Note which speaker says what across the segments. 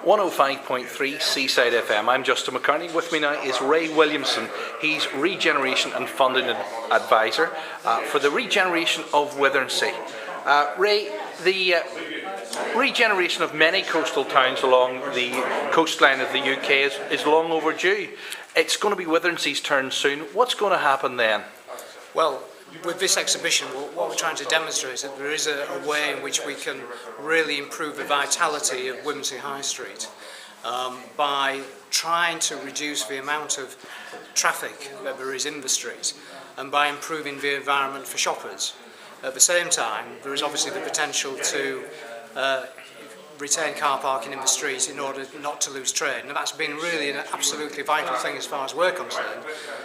Speaker 1: 105.3 Seaside FM. I'm Justin McCartney. With me now is Ray Williamson. He's Regeneration and Funding Advisor for the Regeneration of Withernsea. Ray, the regeneration of many coastal towns along the coastline of the UK is long overdue. It's going to be Withernsea's turn soon. What's going to happen then?
Speaker 2: Well, with this exhibition, what we're trying to demonstrate is that there is a way in which we can really improve the vitality of Withernsea High Street by trying to reduce the amount of traffic that there is in the street and by improving the environment for shoppers. At the same time, there is obviously the potential to retain car parking in the street in order not to lose trade. And that's been really an absolutely vital thing as far as we're concerned.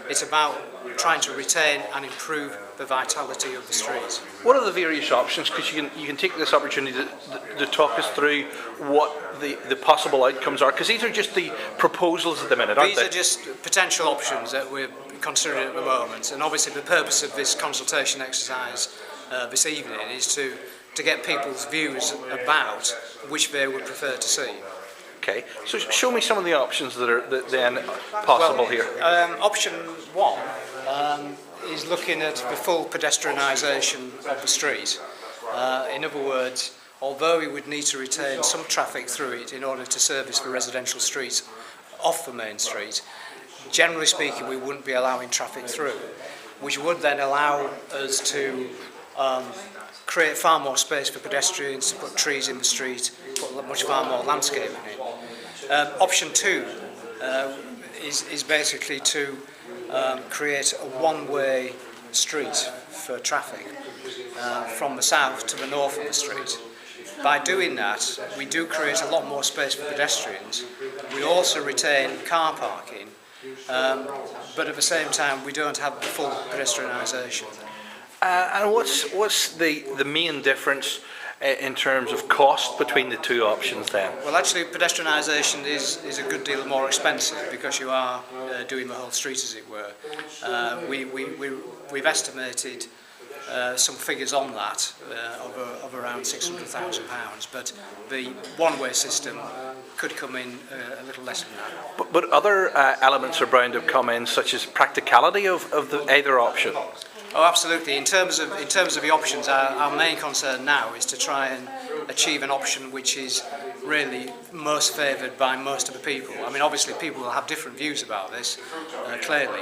Speaker 2: It's about trying to retain and improve the vitality of the street.
Speaker 1: What are the various options? Because you can take this opportunity to talk us through what the possible outcomes are, because these are just the proposals at the minute, aren't they?
Speaker 2: These are just potential options that we're considering at the moment, and obviously the purpose of this consultation exercise this evening is to get people's views about which they would prefer to see.
Speaker 1: Okay, so show me some of the options that are then possible here.
Speaker 2: Option one is looking at the full pedestrianisation of the street. In other words, although we would need to retain some traffic through it in order to service the residential streets off the main street, generally speaking we wouldn't be allowing traffic through, which would then allow us to create far more space for pedestrians, to put trees in the street, put much far more landscaping in. Option two is basically to create a one-way street for traffic from the south to the north of the street. By doing that, we do create a lot more space for pedestrians. We also retain car parking, but at the same time we don't have the full pedestrianisation.
Speaker 1: And what's the main difference in terms of cost between the two options then?
Speaker 2: Well, actually pedestrianisation is a good deal more expensive because you are doing the whole street, as it were. We've estimated some figures on that of around £600,000, but the one-way system could come in a little less than that.
Speaker 1: But other elements are bound to come in, such as practicality of either option.
Speaker 2: Oh, absolutely. In terms of the options, our main concern now is to try and achieve an option which is really most favoured by most of the people. I mean, obviously people will have different views about this, clearly,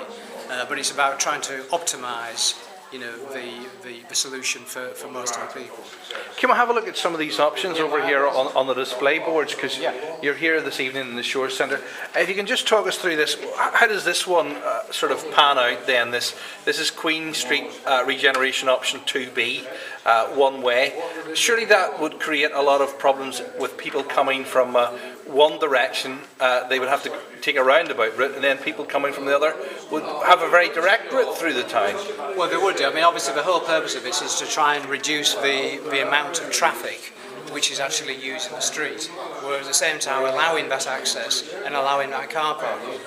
Speaker 2: but it's about trying to optimise, the solution for most of the people.
Speaker 1: Can we have a look at some of these options over here on the display boards? Because you're here this evening in the Shore Centre. If you can just talk us through this, how does this one sort of pan out then? This is Queen Street Regeneration Option 2B, one way. Surely that would create a lot of problems with people coming from one direction. They would have to take a roundabout route, and then people coming from the other would have a very direct route through the town.
Speaker 2: Well, they would do. I mean, obviously the whole purpose of this is to try and reduce the amount of traffic which is actually used in the street, whereas at the same time allowing that access and allowing that car parking.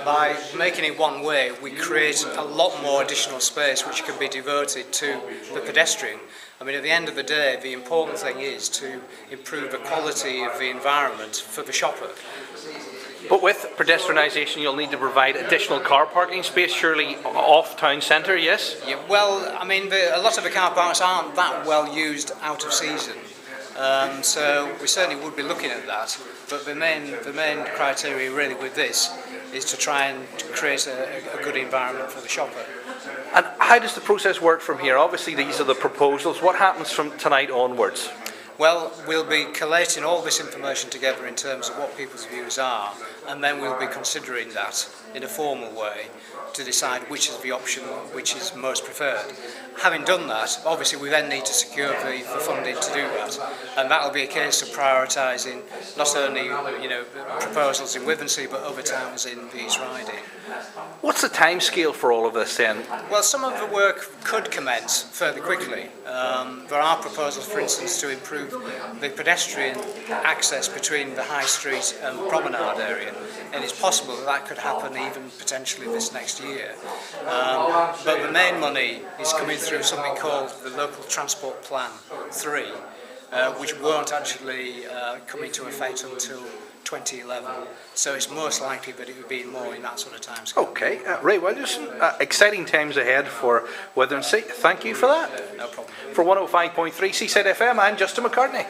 Speaker 2: By making it one way, we create a lot more additional space which can be devoted to the pedestrian. I mean, at the end of the day, the important thing is to improve the quality of the environment for the shopper.
Speaker 1: But with pedestrianisation, you'll need to provide additional car parking space, surely off town centre, yes?
Speaker 2: Yeah, well, I mean, a lot of the car parks aren't that well used out of season. So we certainly would be looking at that. But the main criteria really with this is to try and create a good environment for the shopper.
Speaker 1: And how does the process work from here? Obviously these are the proposals. What happens from tonight onwards?
Speaker 2: Well, we'll be collating all this information together in terms of what people's views are, and then we'll be considering that in a formal way to decide which is the option which is most preferred. Having done that, obviously we then need to secure the funding to do that, and that will be a case of prioritising not only proposals in Withernsea but other towns in the East Riding.
Speaker 1: What's the time scale for all of this then?
Speaker 2: Well, some of the work could commence fairly quickly. There are proposals, for instance, to improve the pedestrian access between the High Street and the promenade area, and it's possible that could happen even potentially this next year. But the main money is coming through something called the Local Transport Plan 3, which won't actually come into effect until 2011. So it's most likely that it would be more in that sort of time scale.
Speaker 1: Okay, Ray Williamson, exciting times ahead for Withernsea. Thank you for that.
Speaker 2: No problem.
Speaker 1: For 105.3 Seaside FM, I'm Justin McCartney.